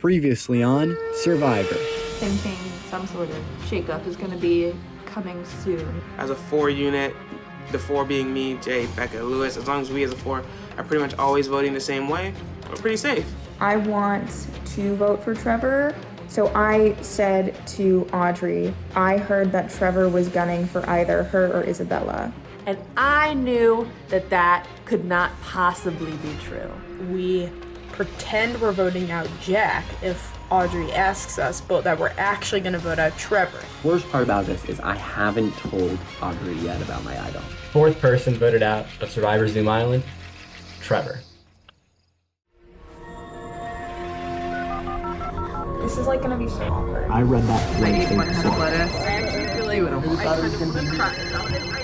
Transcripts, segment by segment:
Previously on Survivor. Thinking some sort of shakeup is going to be coming soon. As a 4 unit, the 4 being me, Jay, Becca, Lewis, as long as we as a 4 are pretty much always voting the same way, we're pretty safe. I want to vote for Trevor. So I said to Audrey, I heard that Trevor was gunning for either her or Isabella. And I knew that that could not possibly be true. We pretend we're voting out Jack if Audrey asks us, but that we're actually going to vote out Trevor. Worst part about this is I haven't told Audrey yet about my idol. Fourth person voted out of Survivor Zoom Island, Trevor. This is like gonna be so awkward. I read that. I ate one head of lettuce. I actually feel like I kind of want to cry about it right now.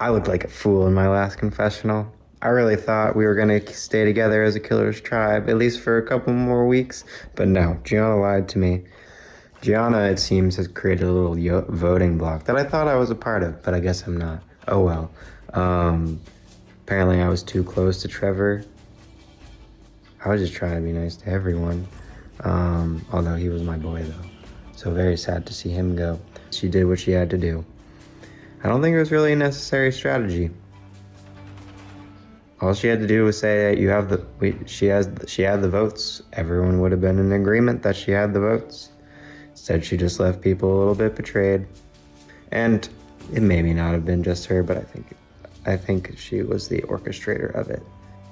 I looked like a fool in my last confessional. I really thought we were going to stay together as a killer's tribe, at least for a couple more weeks, but no, Gianna lied to me. Gianna, it seems, has created a little voting block that I thought I was a part of, but I guess I'm not. Oh well. Apparently I was too close to Trevor. I was just trying to be nice to everyone, although he was my boy though. So very sad to see him go. She did what she had to do. I don't think it was really a necessary strategy. All she had to do was say that she had the votes. Everyone would have been in agreement that she had the votes. Instead, she just left people a little bit betrayed. And it maybe not have been just her, but I think she was the orchestrator of it.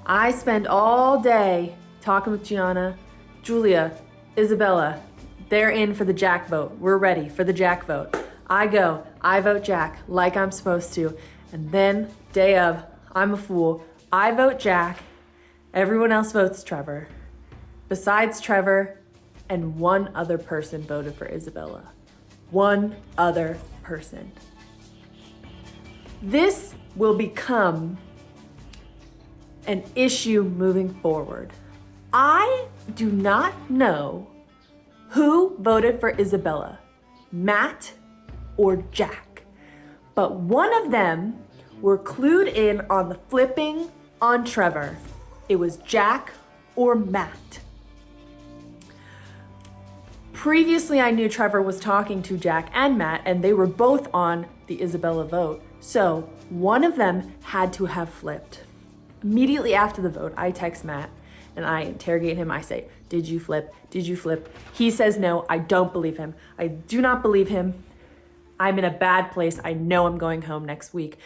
I spend all day talking with Gianna, Julia, Isabella. They're in for the Jack vote. We're ready for the Jack vote. I go, I vote Jack like I'm supposed to. And then, day of, I'm a fool. I vote Jack. Everyone else votes Trevor. Besides Trevor, and one other person voted for Isabella. One other person. This will become an issue moving forward. I do not know who voted for Isabella, Matt or Jack, but one of them were clued in on the flipping on Trevor. It was Jack or Matt. Previously, I knew Trevor was talking to Jack and Matt, and they were both on the Isabella vote, so one of them had to have flipped. Immediately after the vote, I text Matt and I interrogate him. I say, did you flip? Did you flip? He says no. I don't believe him. I do not believe him. I'm in a bad place. I know I'm going home next week.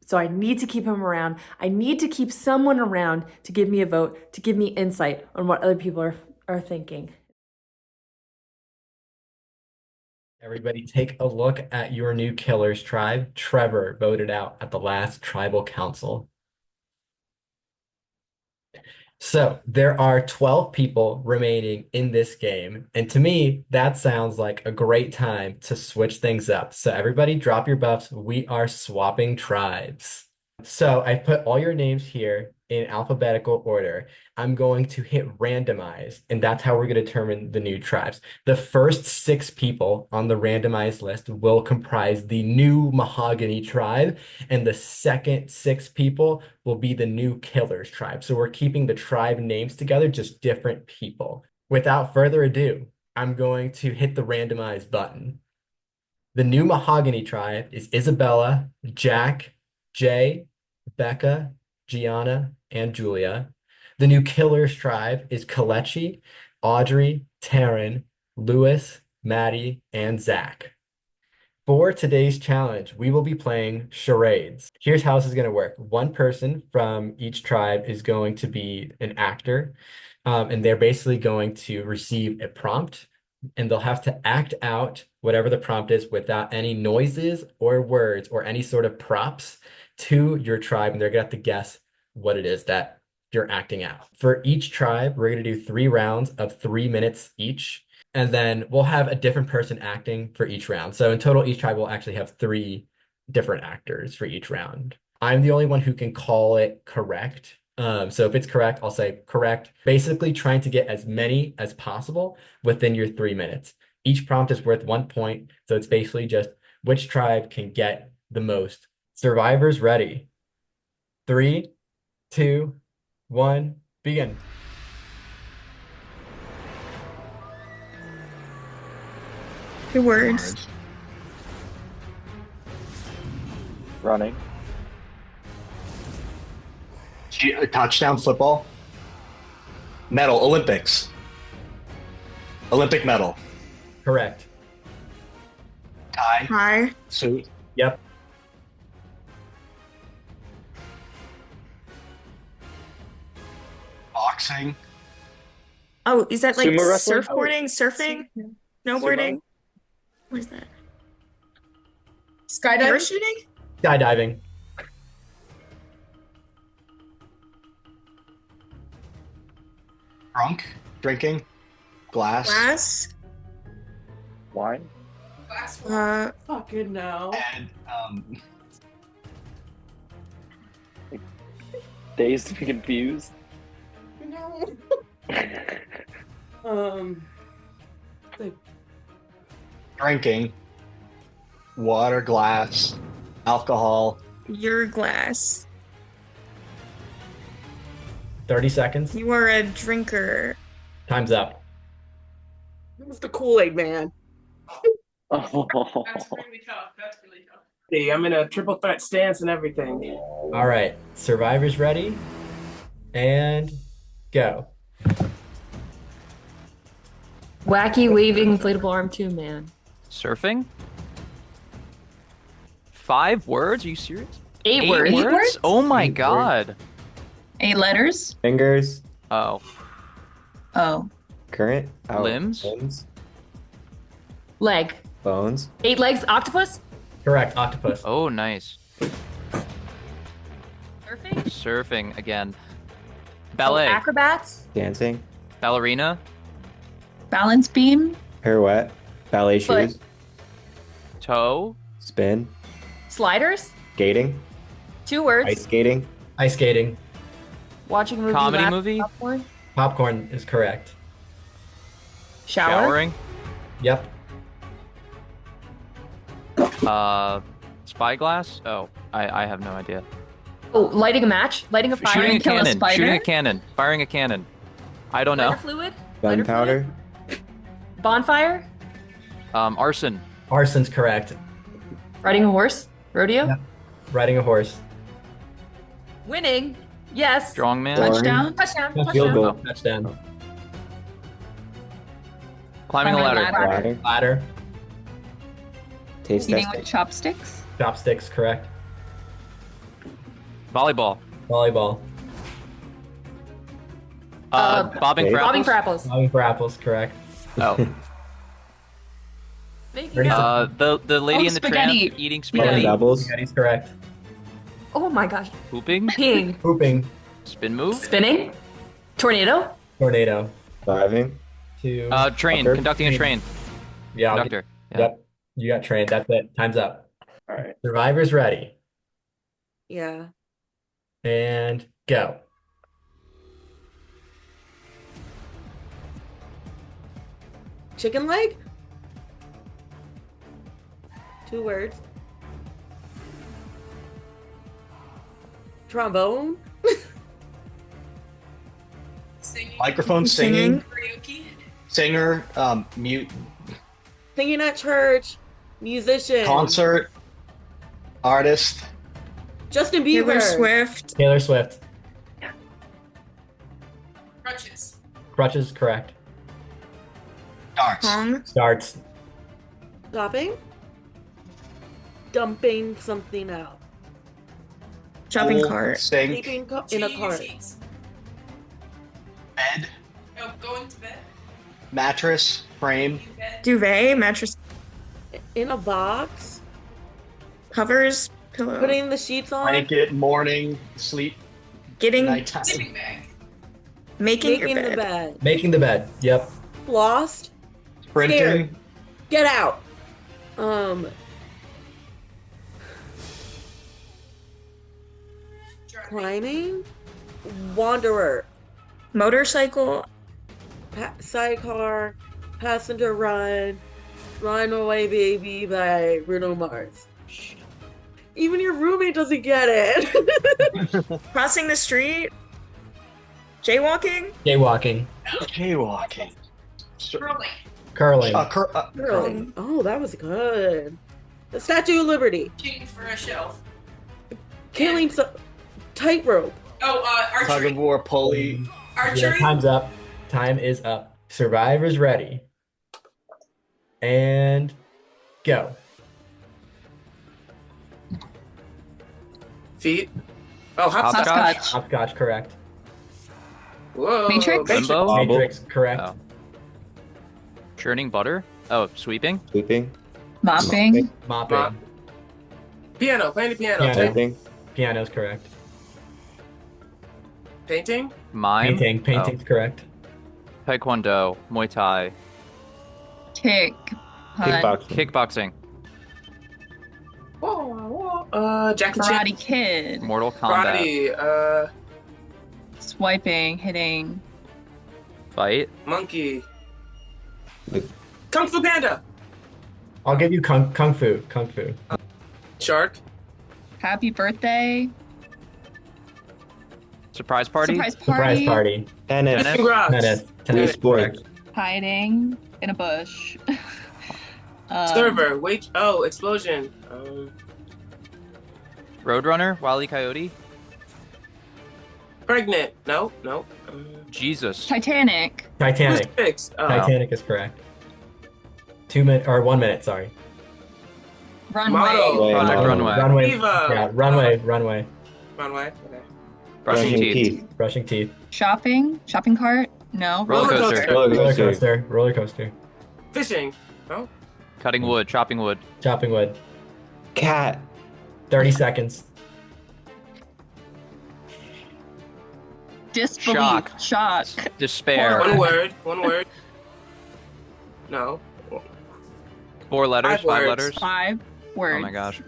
So I need to keep him around. I need to keep someone around to give me a vote, to give me insight on what other people are thinking. Everybody take a look at your new killer's tribe. Trevor voted out at the last tribal council. So there are 12 people remaining in this game. And to me, that sounds like a great time to switch things up. So everybody drop your buffs. We are swapping tribes. So I put all your names here in alphabetical order. I'm going to hit randomize, and that's how we're going to determine the new tribes. The first 6 people on the randomized list will comprise the new Mahogany tribe, and the second 6 people will be the new Killers tribe. So we're keeping the tribe names together, just different people. Without further ado, I'm going to hit the randomize button. The new Mahogany tribe is Isabella, Jack, Jay, Becca, Gianna, and Julia. The new Killers tribe is Kalechi, Audrey, Taryn, Lewis, Maddie, and Zach. For today's challenge, we will be playing charades. Here's how this is going to work. One person from each tribe is going to be an actor, and they're basically going to receive a prompt, and they'll have to act out whatever the prompt is without any noises or words or any sort of props to your tribe, and they're going to have to guess what it is that you're acting out. For each tribe, we're going to do 3 rounds of 3 minutes each. And then we'll have a different person acting for each round. So in total, each tribe will actually have 3 different actors for each round. I'm the only one who can call it correct. So if it's correct, I'll say correct. Basically trying to get as many as possible within your 3 minutes. Each prompt is worth 1 point. So it's basically just which tribe can get the most. Survivors ready. 3, 2, 1, begin. The words. Running. Touchdown football. Medal, Olympics. Olympic medal. Correct. Tie. Hi. Suit. Yep. Boxing. Oh, is that like Sumo wrestling? surfboarding, surfing, snowboarding? What is that? Skydiving? Parachuting? Skydiving. Drunk. Drinking. Glass. Glass? Wine. Fucking no. And Dazed to be confused. No. drinking. Water, glass, alcohol. Your glass. 30 seconds. You are a drinker. Time's up. It was the Kool-Aid man. Oh. That's really tough. That's really tough. See, I'm in a triple threat stance and everything. All right. Survivors ready? And go. Wacky waving inflatable arm tube man. Surfing? 5 words? Are you serious? 8 words. 8 words? Oh my 8 god. 8 letters? Fingers. Oh. Oh. Current. Out. Limbs? Limbs. Leg. Bones. 8 legs. Octopus. Correct. Octopus. Oh, nice. Surfing. Surfing again. Oh, Ballet. acrobats. Dancing. Ballerina. Balance beam? Pirouette. Ballet Foot. shoes. Toe. Spin. Sliders. Skating. 2 words. Ice skating. Ice skating. Watching a movie. Comedy laugh, movie? Popcorn. Popcorn is correct. Shower. Showering. Yep. Spyglass? Oh, I have no idea. Oh, lighting a match. Lighting a fire. Shooting a kill a cannon. spider? Shooting a cannon. Firing a cannon. I don't know. Lighter fluid. Lighter Gunpowder. fluid? Bonfire. Arson. Arson's correct. Riding a horse. Rodeo. Yep. Riding a horse. Winning. Yes. Strongman. Touchdown? Touchdown. Field Touchdown. goal. Touchdown. Climbing a Climbing a ladder. ladder. Ladder. Ladder. Taste Eating testing. with chopsticks? Chopsticks, correct. Volleyball. Volleyball. Bobbing for Bobbing apples. for apples. Bobbing for apples, correct. Oh. Making 30 out. The lady Oh, in the spaghetti. tramp eating Rolling spaghetti. doubles. Spaghetti's correct. Oh my gosh. Pooping. Peeing. Pooping. Spin move. Spinning. Tornado. Tornado. Diving. 2. Train. Conductor. Conducting a train. Yeah. Conductor. Yeah. Yep. You got trained. That's it. Time's up. All right. Survivors ready. Yeah. And go. Chicken leg? 2 words. Trombone? Microphone singing. Singer, mute, Singing at church. Musician. concert, artist. Justin Bieber. Taylor Swift. Taylor Swift. Crutches. Crutches, correct. Darts. Song. Starts. Stopping. Dumping something out. Shopping Pool, cart. Sink. Sleeping in a cart. Bed. Oh, going to bed. Mattress. Frame. Duvet. Mattress. In a box. Covers. Pillow. Putting the sheets on. Blanket. Morning. Sleep. Getting. Nighttime. Sleeping bag. Making Making your the bed. bed. Making the bed. Yep. Lost. Sprinting. Scared. Get out. Climbing. Wanderer. Motorcycle. Sidecar. Passenger run. Run Away Baby by Bruno Mars. Even your roommate doesn't get it. Crossing the street. Jaywalking. Jaywalking. Jaywalking. Curling. Curling. Really? Oh, that was good. The Statue of Liberty. Shooting for a shelf. Killing tightrope. Oh, Tug archery. of war. Pulley. Yeah, Archery. time's up. Time is up. Survivor's ready. And go. Feet. Oh, hopscotch. Hopscotch. Hopscotch, correct. Whoa. Matrix? Limbo. Matrix, correct. Oh. Churning butter. Oh, sweeping. Sweeping. Mopping. Mopping. Piano. Playing the piano. Piano. Painting. Piano's correct. Painting. Mime. Painting. Painting's correct. Oh. Taekwondo. Muay Thai. Kick. Punch. Kickboxing. Kickboxing. Whoa. Jackie Chan. Karate Kid. Mortal Kombat. Karate. Swiping. Hitting. Fight. Monkey. Kung Fu Panda. I'll give you kung fu. Kung fu. Shark. Happy birthday. Surprise party. Surprise Surprise party. party. Tennis. Tennis. Congrats. Tennis. Wii Tennis. Sports. Hiding in a bush. Server. Wait. Oh, explosion. Roadrunner. Wile E. Coyote. Pregnant. No. Jesus. Titanic. Titanic. Crucifix. Titanic is correct. 2 minutes or 1 minute, sorry. Runway. Model. Project Runway. Runway. Viva. Yeah, runway. Runway. Okay. Brushing teeth. Brushing teeth. Shopping. Shopping cart. No. Roller coaster. Roller coaster. Roller coaster. Fishing. No. Cutting wood. Chopping wood. Chopping wood. Cat. 30 seconds. Disbelief. Shock. Despair. One word. No. 4 letters. 5 5 words. letters. 5 words. Oh my gosh.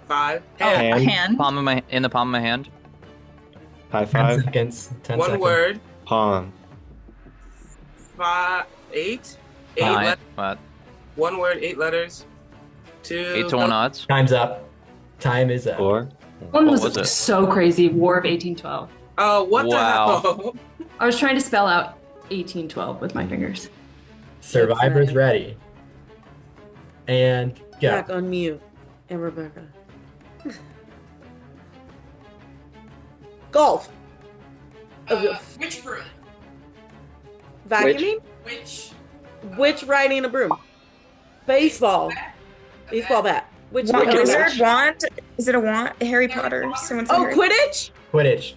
5. Oh, a hand. In the palm of my hand. High 10 five. seconds. 10 One seconds. word. Palm. 8 Nine. letters. What? 1 word, 8 letters. 2. 8 to 1 odds. Time's up. Time is up. 4. One What was, was it? so crazy. War of 1812. Oh, what Wow. the hell? I was trying to spell out 1812 with my fingers. Survivor's ready. And go. Jack on mute. And Rebecca. Golf. Which broom? Vacuuming? Which riding a broom? Baseball. Baseball bat. Which Wizard wand? Is it a wand? Harry Potter. Someone said Oh, Harry- Quidditch? Quidditch.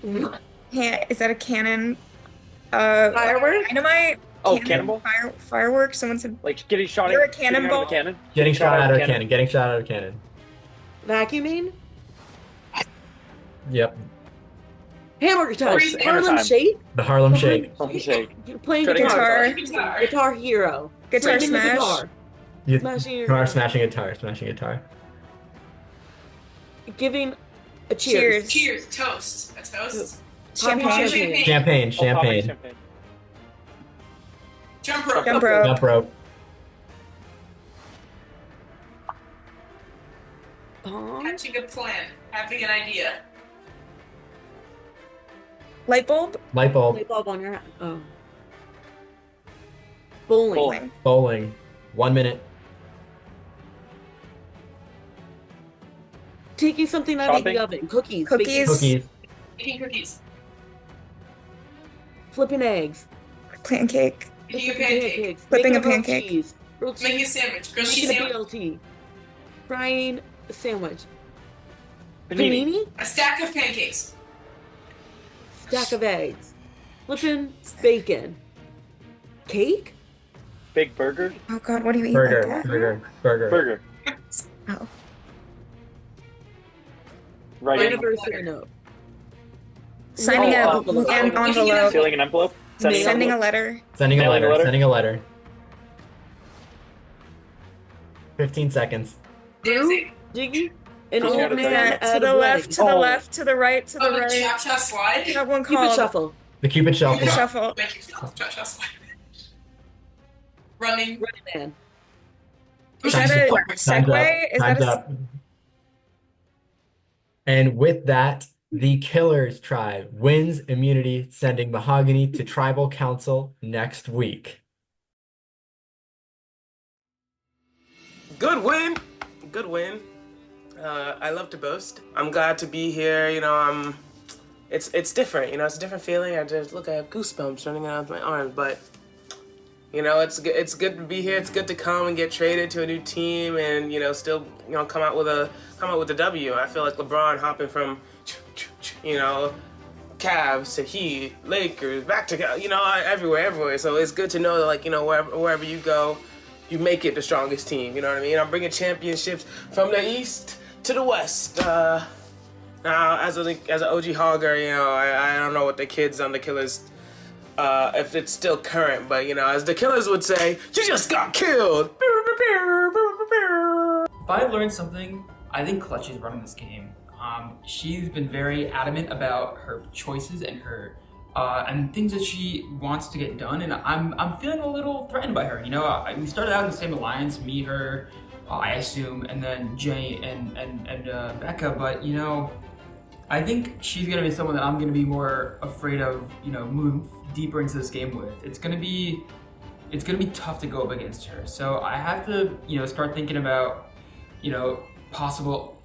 Is that a cannon? Firework? Dynamite? Oh, Cannon? cannonball? Fireworks? Someone said. Like getting shot You're at. a cannonball? Cannon. Getting shot out of a cannon. Getting shot out of a cannon. Vacuuming? Yep. Hammer time. Hammer Harlem time. Shake? The Harlem Shake. Harlem Shake. You're playing Shredding guitar. guitar. Guitar hero. Guitar Playing the smash. guitar. You Smashing your- are smashing guitar. Smashing guitar. Giving A cheers. Cheers. Toast. A toast. Champagne. Champagne. Champagne. Jump rope. Jump rope. Jump rope. Pong. Hatching a plan. Having an idea. Light bulb. Light bulb. Light bulb on your hand. Oh. Bowling. Bowling. 1 minute. Taking something out of the Shopping. oven. Cookies. Cookies. Cookies. Eating cookies. Flipping eggs. Pancake. Eating a pancake. Flipping Making a grilled pancake. cheese. Grilled cheese. Making a sandwich. Grilled cheese Making a sandwich. BLT. Frying a sandwich. Panini. Panini. A stack of pancakes. Stack of eggs. Flipping bacon. Cake. Big burger. Oh God, what do you eat Burger. like that? Burger. Burger. Oh. Writing. Anniversary note. Signing Oh, an envelope. Sealing an envelope. Sending an Sending a envelope. letter. Sending a Mailing a letter. letter? Sending a letter. 15 seconds. Dancing. Jiggy. An Pushing old out a man second. at To the a left. wedding. To the left. To the right. To the Oh, the right. cha-cha slide. That one Cupid called. shuffle. The Cupid Shuffle. Shuffle. Thank you. Cha-cha slide. Running. Running man. Is Time's that a up. Time's segue? up. Is that Time's a up. And with that, the Killers tribe wins immunity, sending Mahogany to tribal council next week. Good win. Good win. I love to boast. I'm glad to be here. You know, it's different. You know, it's a different feeling. I have goosebumps running out of my arms. But you know, it's good to be here. It's good to come and get traded to a new team, and you know, still come out with a W. I feel like LeBron hopping from Cavs to Heat, Lakers, back to everywhere. So it's good to know that wherever you go, you make it the strongest team. You know what I mean? I'm bringing championships from the East to the West. Now, as an OG Hogger, I don't know what the kids on the Killers, if it's still current, but as the Killers would say, you just got killed. If I've learned something, I think Clutch is running this game. She's been very adamant about her choices and her and things that she wants to get done, and I'm feeling a little threatened by her. We started out in the same alliance, me, her, I assume, and then Jay and Becca. But I think she's gonna be someone that I'm gonna be more afraid of. Moving deeper into this game with. It's gonna be tough to go up against her. So I have to start thinking about possible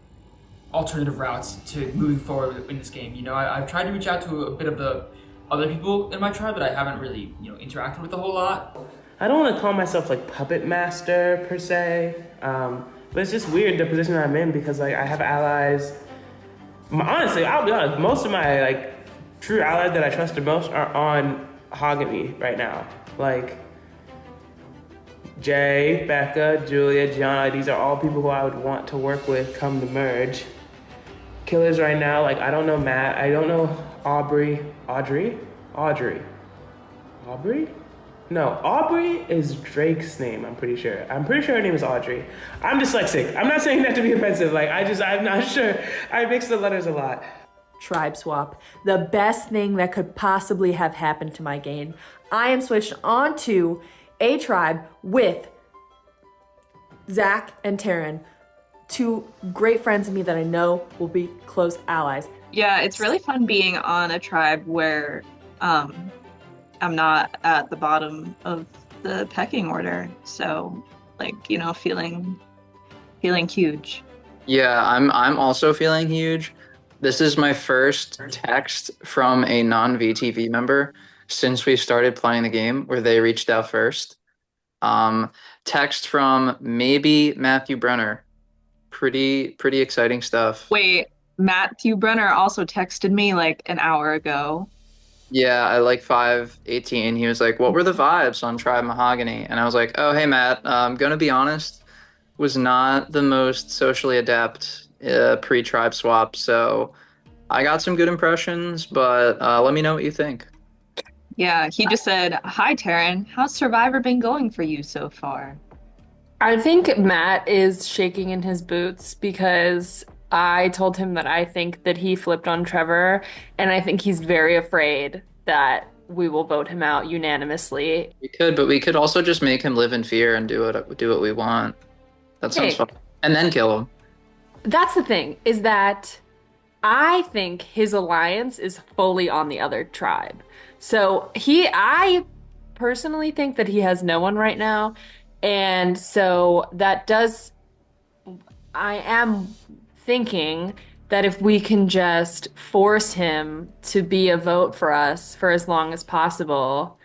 alternative routes to moving forward in this game. I've tried to reach out to a bit of the other people in my tribe, but I haven't really interacted with a whole lot. I don't want to call myself puppet master per se, but it's just weird the position I'm in because I have allies. Honestly, I'll be honest, most of my true allies that I trust the most are on Mahogany right now. Jay, Becca, Julia, Gianna, these are all people who I would want to work with come the merge. Killers right now, I don't know Matt, I don't know Audrey? No, Aubrey is Drake's name, I'm pretty sure. I'm pretty sure her name is Audrey. I'm dyslexic. I'm not saying that to be offensive. I'm not sure. I mix the letters a lot. Tribe swap. The best thing that could possibly have happened to my game. I am switched onto a tribe with Zach and Taryn, two great friends of me that I know will be close allies. Yeah, it's really fun being on a tribe where I'm not at the bottom of the pecking order. So feeling huge. Yeah, I'm also feeling huge. This is my first text from a non-VTV member since we started playing the game, where they reached out first. Text from maybe Matthew Brenner. Pretty exciting stuff. Wait, Matthew Brenner also texted me an hour ago. Yeah, at 5:18, he was like, "What were the vibes on Tribe Mahogany?" And I was like, "Oh, hey Matt, I'm gonna be honest, was not the most socially adept pre-tribe swap, so I got some good impressions, but let me know what you think." Yeah, he just said, "Hi Taryn, how's Survivor been going for you so far?" I think Matt is shaking in his boots because I told him that I think that he flipped on Trevor, and I think he's very afraid that we will vote him out unanimously. We could, but we could also just make him live in fear and do what we want. That sounds Hey. fun. And then kill him. That's the thing, is that I think his alliance is fully on the other tribe. So I personally think that he has no one right now. And so I am thinking that if we can just force him to be a vote for us for as long as possible,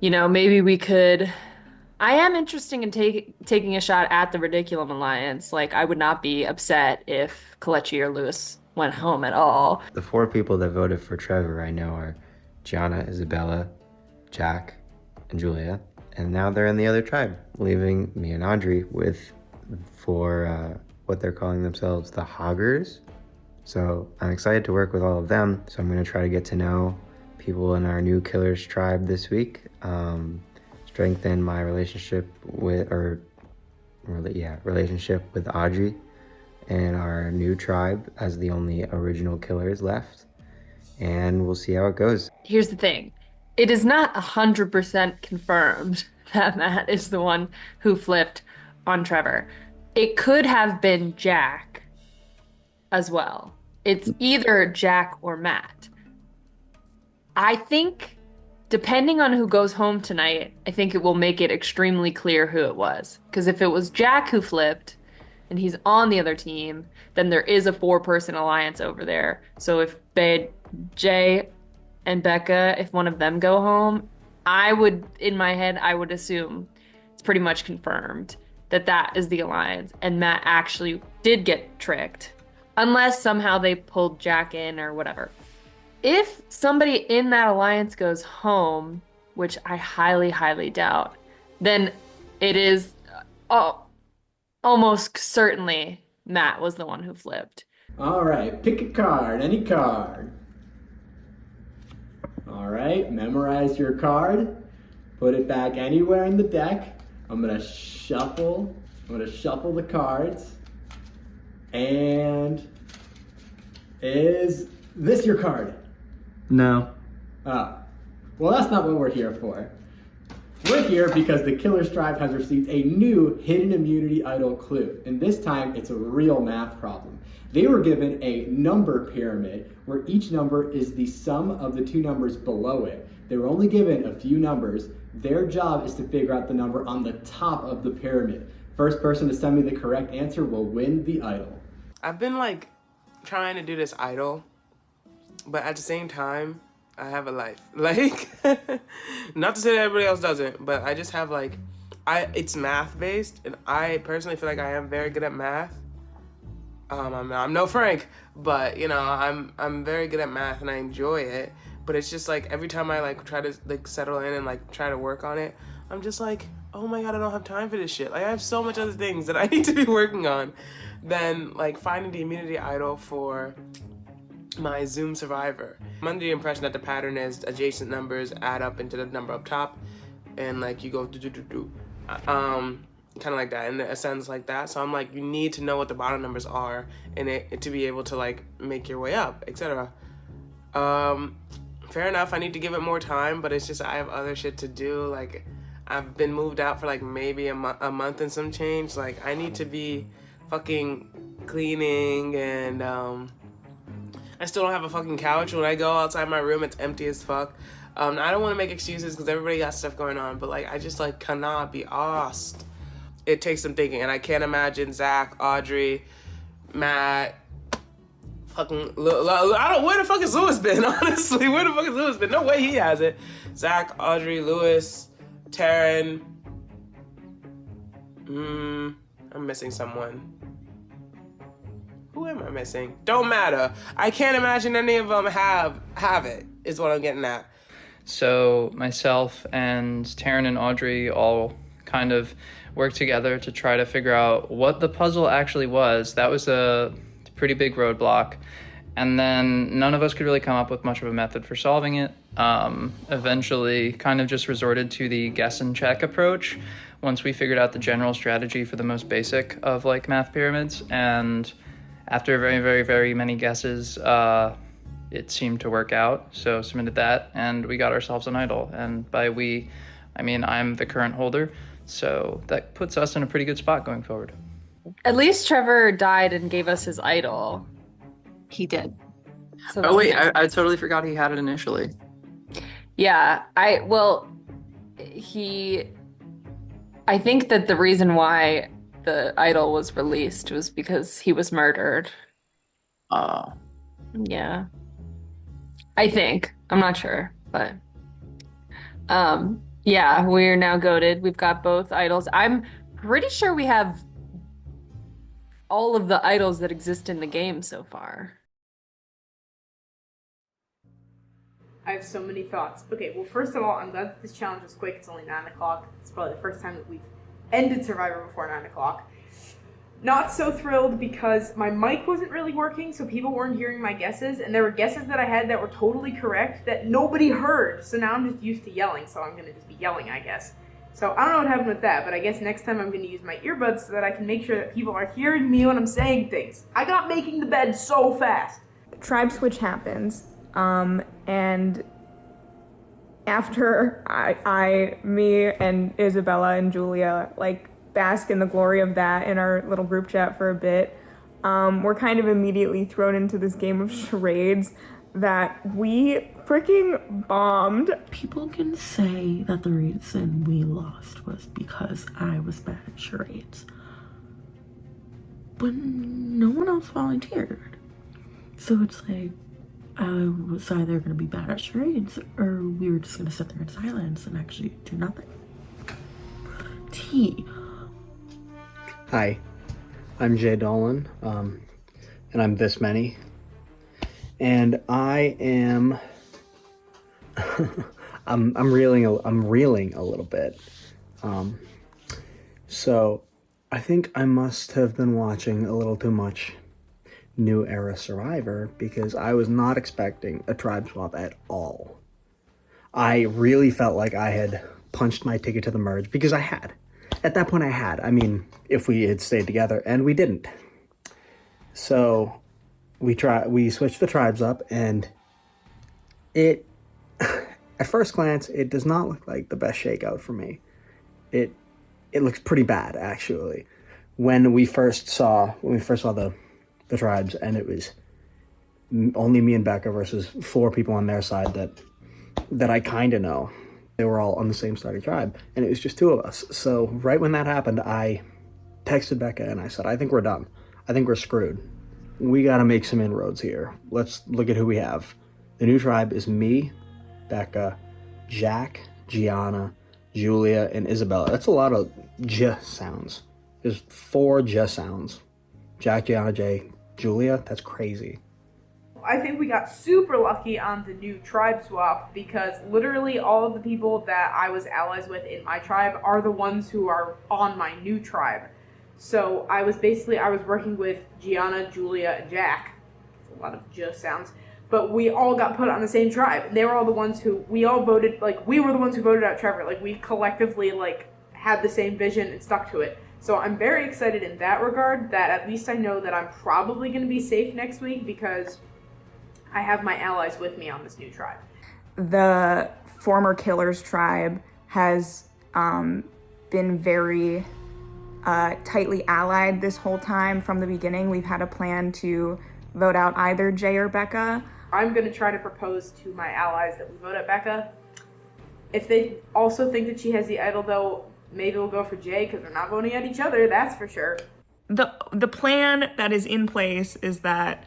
maybe we could. I am interested in taking a shot at the Ridiculum Alliance. Like, I would not be upset if Kalechi or Lewis went home at all. The 4 people that voted for Trevor I know are Gianna, Isabella, Jack, and Julia. And now they're in the other tribe, leaving me and Audrey for what they're calling themselves the Hoggers. So I'm excited to work with all of them. So I'm going to try to get to know people in our new Killers tribe this week. Strengthen my relationship with Audrey and our new tribe as the only original killers left. And we'll see how it goes. Here's the thing. It is not 100% confirmed that Matt is the one who flipped on Trevor. It could have been Jack as well. It's either Jack or Matt. I think, depending on who goes home tonight, I think it will make it extremely clear who it was. Because if it was Jack who flipped, and he's on the other team, then there is a 4-person alliance over there. So if Jay and Becca, if one of them go home, in my head, I would assume it's pretty much confirmed that is the alliance. And Matt actually did get tricked. Unless somehow they pulled Jack in or whatever. If somebody in that alliance goes home, which I highly, highly doubt, then it is almost certainly Matt was the one who flipped. All right, pick a card, any card. All right, memorize your card. Put it back anywhere in the deck. I'm gonna shuffle the cards. And is this your card? No. Well, that's not what we're here for. We're here because the Killers tribe has received a new hidden immunity idol clue, and this time it's a real math problem. They were given a number pyramid where each number is the sum of the 2 numbers below it. They were only given a few numbers. Their job is to figure out the number on the top of the pyramid. First person to send me the correct answer will win the idol. I've been trying to do this idol, but at the same time, I have a life. Not to say that everybody else doesn't, but I just have it's math based, and I personally feel like I am very good at math. I'm no Frank, but I'm very good at math and I enjoy it. But it's just every time I try to settle in and try to work on it, I'm just oh my god, I don't have time for this shit. I have so much other things that I need to be working on than finding the immunity idol for my Zoom survivor. I'm under the impression that the pattern is adjacent numbers add up into the number up top, and you go do. Kind of like that, in a sense like that. So I'm you need to know what the bottom numbers are in it to be able to make your way up, etc. Fair enough, I need to give it more time, but it's just I have other shit to do. I've been moved out for maybe a month and some change. I need to be fucking cleaning, and I still don't have a fucking couch. When I go outside my room, it's empty as fuck. I don't want to make excuses because everybody got stuff going on, but I just cannot be asked. It takes some thinking, and I can't imagine Zach, Audrey, Matt, fucking where the fuck has Lewis been, honestly? Where the fuck has Lewis been? No way he has it. Zach, Audrey, Lewis, Taryn. I'm missing someone. Who am I missing? Don't matter. I can't imagine any of them have it, is what I'm getting at. So myself and Taryn and Audrey all kind of worked together to try to figure out what the puzzle actually was. That was a pretty big roadblock. And then none of us could really come up with much of a method for solving it. Eventually kind of just resorted to the guess and check approach once we figured out the general strategy for the most basic of math pyramids. And after very many guesses, it seemed to work out. So submitted that, and we got ourselves an idol. And by we, I mean I'm the current holder. So that puts us in a pretty good spot going forward. At least Trevor died and gave us his idol. He did. So Oh wait, nice. I totally forgot he had it initially. Yeah, I think that the reason why the idol was released was because he was murdered. Yeah. I think. I'm not sure, but yeah, we're now goated. We've got both idols. I'm pretty sure we have all of the idols that exist in the game so far. I have so many thoughts. Okay, well, first of all, I'm glad that this challenge was quick. It's only 9 o'clock. It's probably the first time that we've ended Survivor before 9 o'clock. Not so thrilled because my mic wasn't really working, so people weren't hearing my guesses, and there were guesses that I had that were totally correct that nobody heard. So now I'm just used to yelling, so I'm going to just be yelling, I guess. So I don't know what happened with that, but I guess next time I'm going to use my earbuds so that I can make sure that people are hearing me when I'm saying things. I got making the bed so fast. Tribe switch happens, and after me and Isabella and Julia bask in the glory of that in our little group chat for a bit, we're kind of immediately thrown into this game of charades that we freaking bombed. People can say that the reason we lost was because I was bad at charades, but no one else volunteered. So it's like I was either going to be bad at charades or we were just going to sit there in silence and actually do nothing. T. Hi, I'm Jay Dillon, and I'm this many, and I am. I'm reeling a little bit. So I think I must have been watching a little too much New Era Survivor because I was not expecting a tribe swap at all. I really felt like I had punched my ticket to the merge because I had. At that point I had. I mean, if we had stayed together, and we didn't. So we switched the tribes up, and it, at first glance, it does not look like the best shakeout for me. It looks pretty bad, actually. When we first saw the tribes, and it was only me and Becca versus 4 people on their side that I kind of know. They were all on the same starting tribe, and it was just 2 of us. So right when that happened, I texted Becca and I said, I think we're done. I think we're screwed. We got to make some inroads here. Let's look at who we have. The new tribe is me, Becca, Jack, Gianna, Julia, and Isabella. That's a lot of J sounds. There's 4 J sounds. Jack, Gianna, Jay, Julia. That's crazy. I think we got super lucky on the new tribe swap because literally all of the people that I was allies with in my tribe are the ones who are on my new tribe. So I was working with Gianna, Julia, and Jack. It's a lot of just sounds. But we all got put on the same tribe. They were all the ones who, we all voted, we were the ones who voted out Trevor. We collectively, had the same vision and stuck to it. So I'm very excited in that regard that at least I know that I'm probably going to be safe next week because I have my allies with me on this new tribe. The former Killers tribe has been very tightly allied this whole time from the beginning. We've had a plan to vote out either Jay or Becca. I'm going to try to propose to my allies that we vote out Becca. If they also think that she has the idol, though, maybe we'll go for Jay because we're not voting at each other, that's for sure. The plan that is in place is that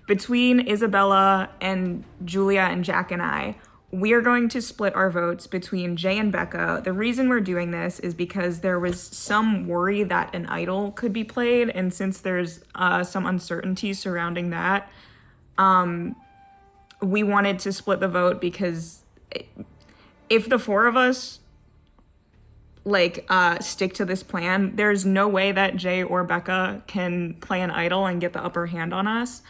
between Isabella and Julia and Jack and I, we are going to split our votes between Jay and Becca. The reason we're doing this is because there was some worry that an idol could be played, and since there's some uncertainty surrounding that, we wanted to split the vote because if the 4 of us stick to this plan, there's no way that Jay or Becca can play an idol and get the upper hand on us.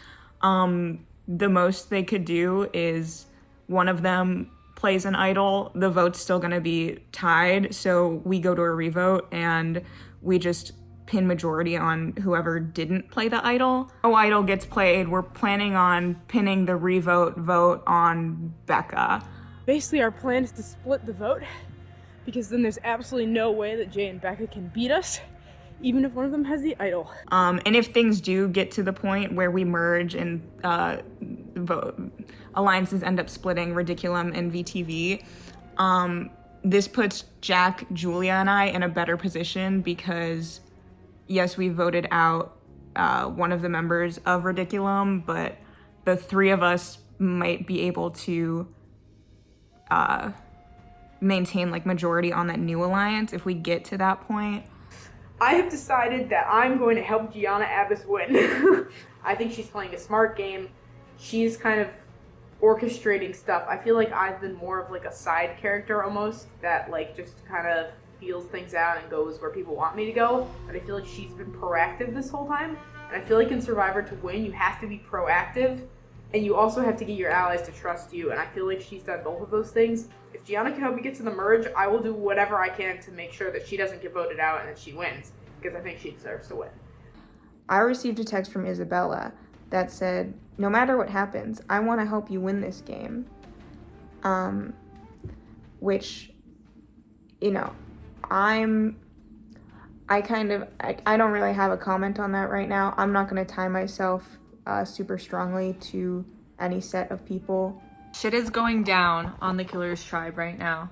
The most they could do is one of them plays an idol. The vote's still going to be tied, so we go to a revote and we just pin majority on whoever didn't play the idol. No idol gets played. We're planning on pinning the revote vote on Becca. Basically, our plan is to split the vote, because then there's absolutely no way that Jay and Becca can beat us, even if one of them has the idol. And if things do get to the point where we merge and alliances end up splitting Ridiculum and VTV, this puts Jack, Julia, and I in a better position because, yes, we voted out one of the members of Ridiculum, but the three of us might be able to maintain like majority on that new alliance if we get to that point. I have decided that I'm going to help Gianna Abbas win. I think she's playing a smart game. She's kind of orchestrating stuff. I feel like I've been more of like a side character almost, that like just kind of feels things out and goes where people want me to go. But I feel like she's been proactive this whole time. And I feel like in Survivor to win, you have to be proactive, and you also have to get your allies to trust you. And I feel like she's done both of those things. If Gianna can help me get to the merge, I will do whatever I can to make sure that she doesn't get voted out and that she wins, because I think she deserves to win. I received a text from Isabella that said, no matter what happens, I want to help you win this game. Which, you know, I don't really have a comment on that right now. I'm not going to tie myself super strongly to any set of people. Shit is going down on the Killer's Tribe right now.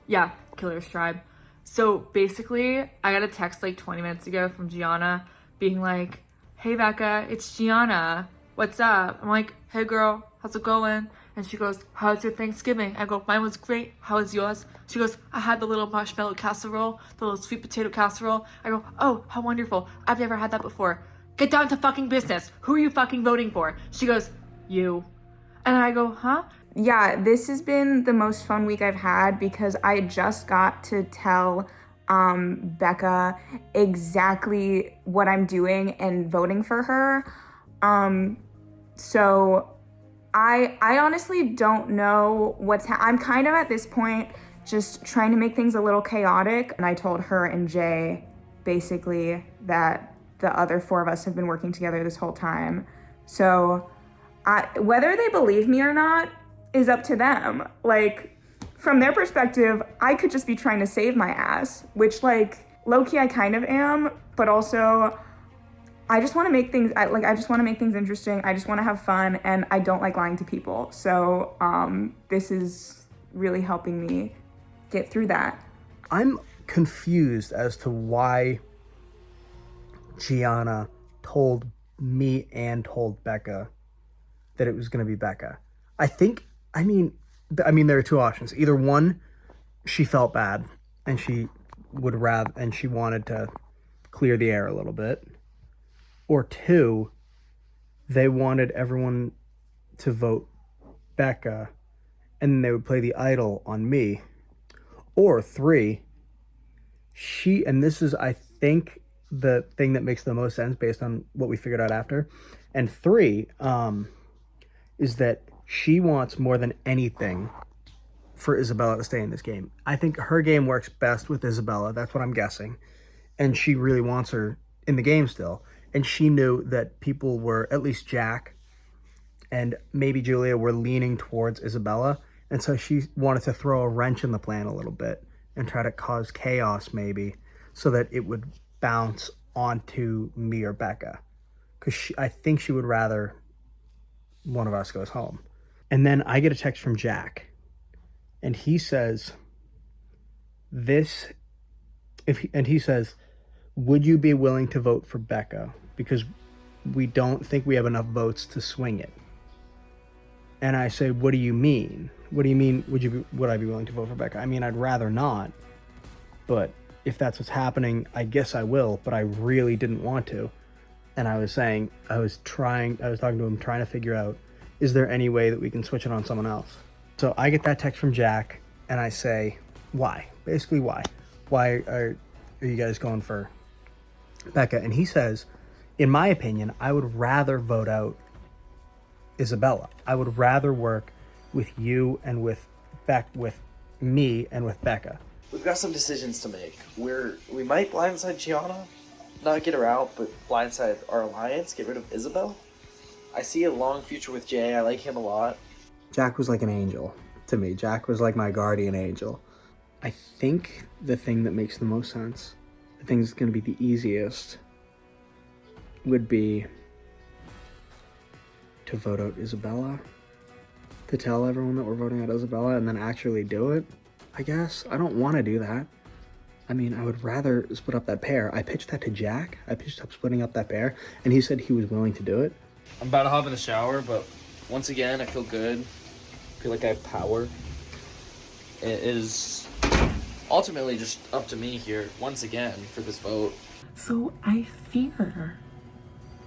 Yeah, Killer's Tribe. So basically, I got a text like 20 minutes ago from Gianna being like, hey Becca, it's Gianna. What's up? I'm like, hey girl, how's it going? And she goes, how's your Thanksgiving? I go, mine was great. How was yours? She goes, I had the little marshmallow casserole, the little sweet potato casserole. I go, oh, how wonderful. I've never had that before. Get down to fucking business. Who are you fucking voting for? She goes, you. And I go, huh? Yeah, this has been the most fun week I've had because I just got to tell Becca exactly what I'm doing and voting for her. So I honestly don't know I'm kind of at this point just trying to make things a little chaotic. And I told her and Jay basically that the other four of us have been working together this whole time. So whether they believe me or not is up to them. Like, from their perspective, I could just be trying to save my ass, which, like, low-key I kind of am, but also I just want to make things, I just want to make things interesting. I just want to have fun, and I don't like lying to people. So this is really helping me get through that. I'm confused as to why Gianna told me and told Becca that it was going to be Becca. I mean, there are two options. Either one, she felt bad and she wanted to clear the air a little bit. Or two, they wanted everyone to vote Becca and they would play the idol on me. Or three, and this is, I think, the thing that makes the most sense based on what we figured out after. And three, is that she wants more than anything for Isabella to stay in this game. I think her game works best with Isabella. That's what I'm guessing. And she really wants her in the game still. And she knew that people were, at least Jack and maybe Julia, were leaning towards Isabella. And so she wanted to throw a wrench in the plan a little bit and try to cause chaos maybe so that it would bounce onto me or Becca. Because I think she would rather one of us goes home. And then I get a text from Jack, and he says, he says, would you be willing to vote for Becca? Because we don't think we have enough votes to swing it. And I say, what do you mean? What do you mean, would I be willing to vote for Becca? I mean, I'd rather not, but if that's what's happening, I guess I will, but I really didn't want to. And I was saying, I was talking to him, trying to figure out, is there any way that we can switch it on someone else? So I get that text from Jack, and I say, why? Basically, why? Why are you guys going for Becca? And he says, in my opinion, I would rather vote out Isabella. I would rather work with you and with me and with Becca. We've got some decisions to make. We might blindside Gianna, not get her out, but blindside our alliance, get rid of Isabel. I see a long future with Jay. I like him a lot. Jack was like an angel to me. Jack was like my guardian angel. I think the thing that makes the most sense, the thing that's going to be the easiest, would be to vote out Isabella. To tell everyone that we're voting out Isabella and then actually do it, I guess. I don't want to do that. I mean, I would rather split up that pair. I pitched that to Jack. I pitched up splitting up that pair, and he said he was willing to do it. I'm about to hop in the shower, but once again, I feel good. I feel like I have power. It is ultimately just up to me here, once again, for this vote. So I fear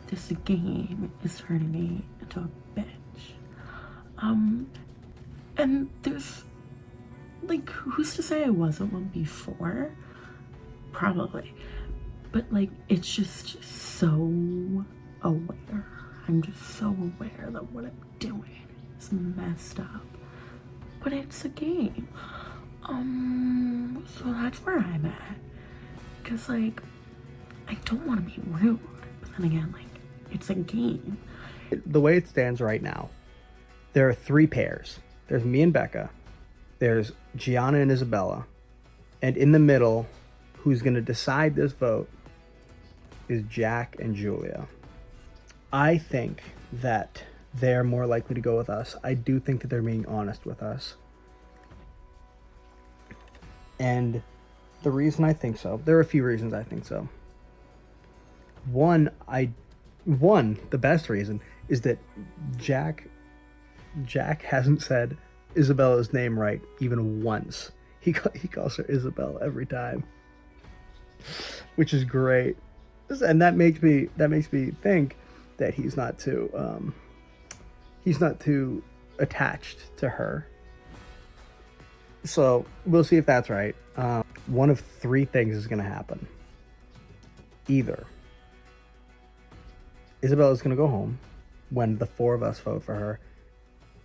this game is turning me into a bitch. And there's, like, who's to say I wasn't one before? Probably. But, like, it's just so aware. I'm just so aware that what I'm doing is messed up. But it's a game. So that's where I'm at. Because, like, I don't want to be rude. But then again, like, it's a game. The way it stands right now, there are 3 pairs. There's me and Becca. There's Gianna and Isabella. And in the middle, who's going to decide this vote is Jack and Julia. I think that they're more likely to go with us. I do think that they're being honest with us. And the reason I think so, there are a few reasons I think so. One, the best reason is that Jack hasn't said Isabella's name right even once. He calls her Isabel every time, which is great, and that makes me think that he's not too attached to her. So we'll see if that's right. One of 3 things is going to happen. Either Isabella's going to go home when the 4 of us vote for her,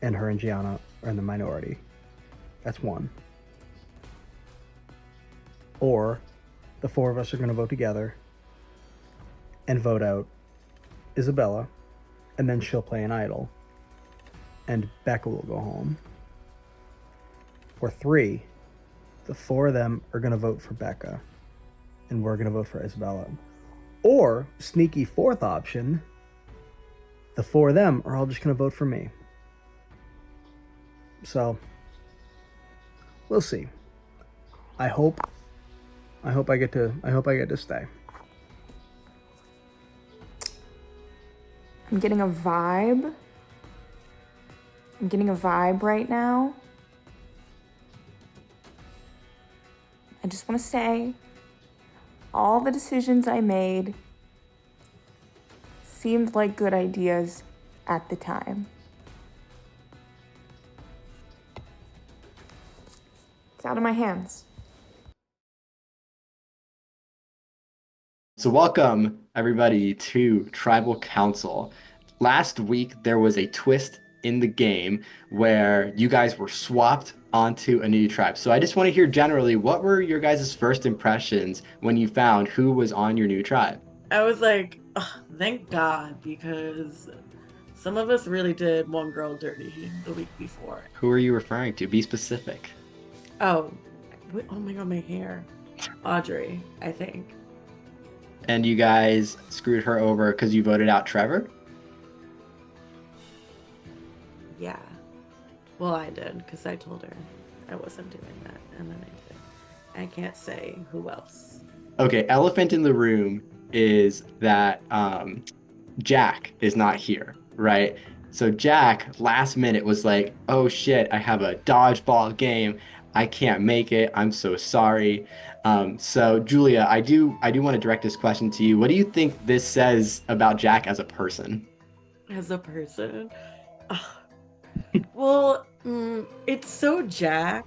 and her and Gianna are in the minority. That's one. Or the 4 of us are going to vote together and vote out Isabella, and then she'll play an idol, and Becca will go home. Or 3, the 4 of them are going to vote for Becca, and we're going to vote for Isabella. Or, sneaky 4th option, the 4 of them are all just going to vote for me. So, we'll see. I hope I get to stay. I'm getting a vibe. I'm getting a vibe right now. I just want to say, all the decisions I made seemed like good ideas at the time. It's out of my hands. So welcome everybody to Tribal Council. Last week there was a twist in the game where you guys were swapped onto a new tribe. So I just want to hear generally, what were your guys' first impressions when you found who was on your new tribe? I was like, oh, thank God, because some of us really did one girl dirty the week before. Who are you referring to? Be specific. Oh my God, my hair. Audrey, I think. And you guys screwed her over because you voted out Trevor? Yeah. Well, I did, because I told her I wasn't doing that, and then I did. I can't say who else. Okay, elephant in the room is that Jack is not here, right? So Jack, last minute, was like, oh shit, I have a dodgeball game. I can't make it. I'm so sorry. So Julia, I do want to direct this question to you. What do you think this says about Jack as a person? As a person? Well, it's so Jack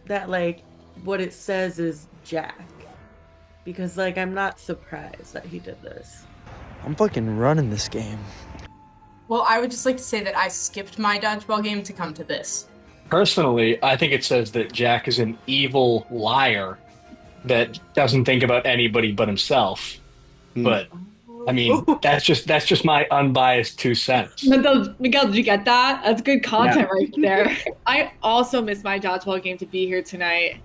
that, like, what it says is Jack. Because, like, I'm not surprised that he did this. I'm fucking running this game. Well, I would just like to say that I skipped my dodgeball game to come to this. Personally, I think it says that Jack is an evil liar that doesn't think about anybody but himself. but I mean, that's just my unbiased 2 cents. Miguel, did you get that? That's good content Yeah. right there. I also missed my dodgeball game to be here tonight.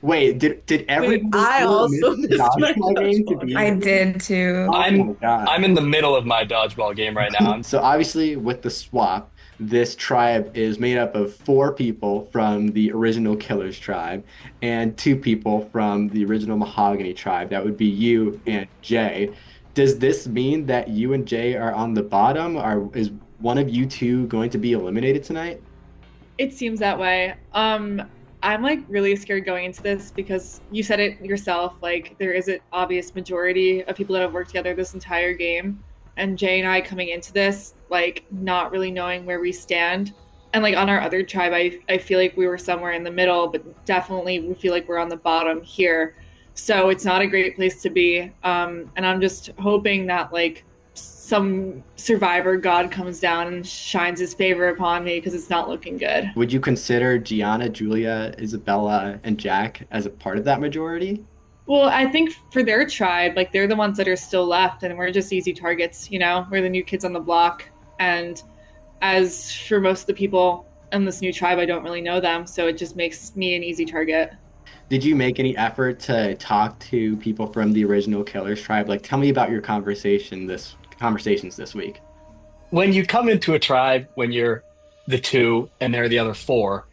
Wait, did everyone I also miss the missed my dodgeball game to dodgeball. be I here? did too. Oh my God. I'm in the middle of my dodgeball game right now. So obviously with the swap, this tribe is made up of 4 people from the original Killers tribe and 2 people from the original Mahogany tribe. That would be you and Jay. Does this mean that you and Jay are on the bottom? Or is one of you two going to be eliminated tonight? It seems that way. I'm like really scared going into this because you said it yourself, like there is an obvious majority of people that have worked together this entire game. And Jay and I coming into this, like not really knowing where we stand. And like on our other tribe, I feel like we were somewhere in the middle, but definitely we feel like we're on the bottom here. So it's not a great place to be. And I'm just hoping that like some survivor god comes down and shines his favor upon me because it's not looking good. Would you consider Gianna, Julia, Isabella, and Jack as a part of that majority? Well, I think for their tribe, like they're the ones that are still left and we're just easy targets, you know? We're the new kids on the block. And as for most of the people in this new tribe, I don't really know them, so it just makes me an easy target. Did you make any effort to talk to people from the original Killers tribe? Like, tell me about your conversations this week. When you come into a tribe, when you're the 2 and they're the other 4,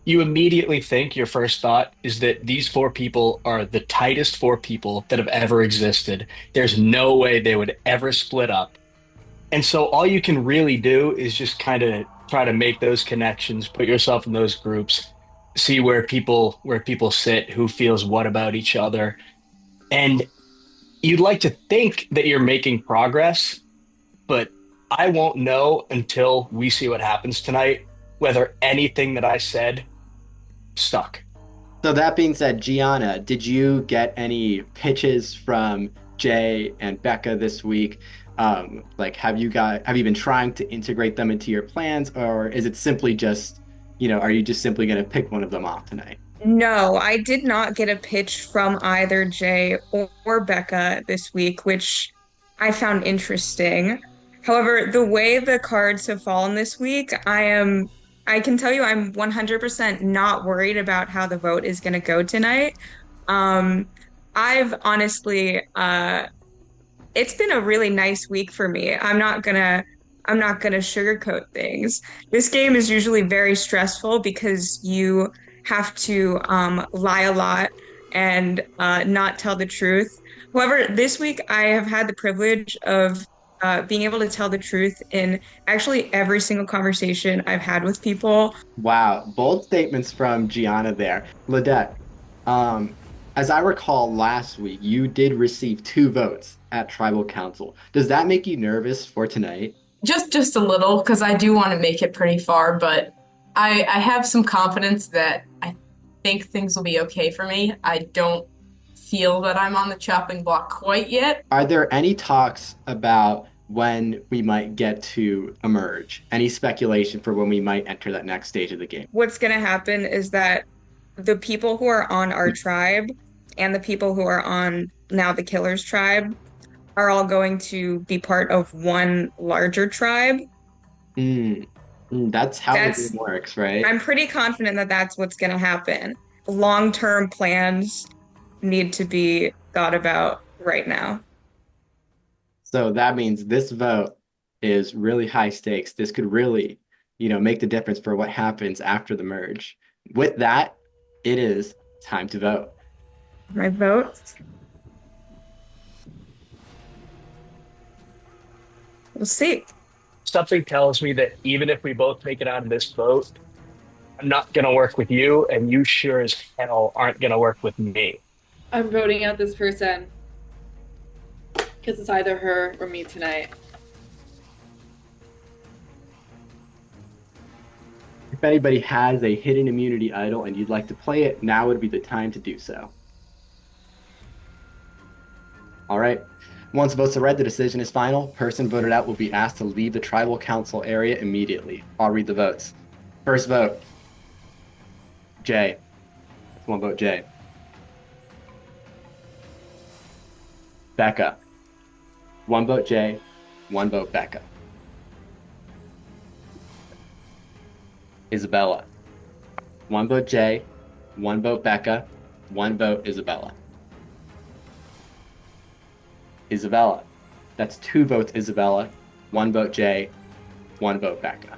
you immediately think your first thought is that these 4 people are the tightest 4 people that have ever existed. There's no way they would ever split up. And so all you can really do is just kind of try to make those connections, put yourself in those groups, see where people sit, who feels what about each other. And you'd like to think that you're making progress, but I won't know until we see what happens tonight, whether anything that I said stuck. So that being said, Gianna, did you get any pitches from Jay and Becca this week? Like, have you been trying to integrate them into your plans, or is it simply just, are you just simply going to pick one of them off tonight? No, I did not get a pitch from either Jay or Becca this week, which I found interesting. However, the way the cards have fallen this week, I can tell you I'm 100% not worried about how the vote is going to go tonight. I've honestly, it's been a really nice week for me. I'm not gonna sugarcoat things. This game is usually very stressful because you have to lie a lot and not tell the truth. However, this week I have had the privilege of being able to tell the truth in actually every single conversation I've had with people. Wow, bold statements from Gianna there. Ladette, as I recall last week, you did receive 2 votes at Tribal Council. Does that make you nervous for tonight? Just a little, because I do want to make it pretty far, but I have some confidence that I think things will be okay for me. I don't feel that I'm on the chopping block quite yet. Are there any talks about when we might get to emerge? Any speculation for when we might enter that next stage of the game? What's going to happen is that the people who are on our tribe and the people who are on now the Killers tribe are all going to be part of one larger tribe. That's how the game works, right? I'm pretty confident that that's what's going to happen. Long-term plans need to be thought about right now. So that means this vote is really high stakes. This could really, make the difference for what happens after the merge. With that, it is time to vote. My vote. We'll see. Something tells me that even if we both make it out of this vote, I'm not going to work with you, and you sure as hell aren't going to work with me. I'm voting out this person because it's either her or me tonight. If anybody has a hidden immunity idol and you'd like to play it, now would be the time to do so. All right. Once votes are read, the decision is final. Person voted out will be asked to leave the tribal council area immediately. I'll read the votes. First vote, Jay. That's 1 vote, Jay. Becca. 1 vote Jay, 1 vote Becca. Isabella. 1 vote Jay, 1 vote Becca, 1 vote Isabella. Isabella. That's 2 votes Isabella, 1 vote Jay, 1 vote Becca.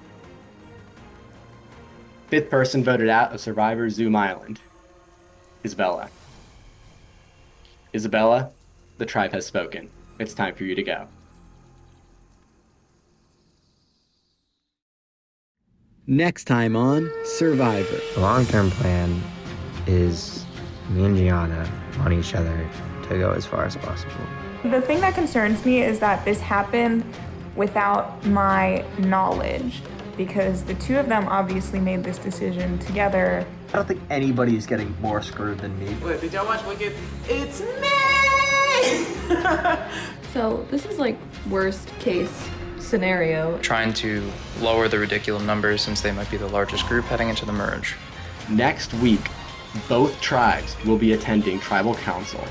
5th person voted out of Survivor Zoom Island. Isabella. Isabella, the tribe has spoken. It's time for you to go. Next time on Survivor. The long-term plan is me and Gianna want each other to go as far as possible. The thing that concerns me is that this happened without my knowledge, because the two of them obviously made this decision together. I don't think anybody's getting more screwed than me. Wait, did y'all watch Wicked? It's me! So this is like worst case scenario. Trying to lower the ridiculous numbers since they might be the largest group heading into the merge. Next week, both tribes will be attending Tribal Council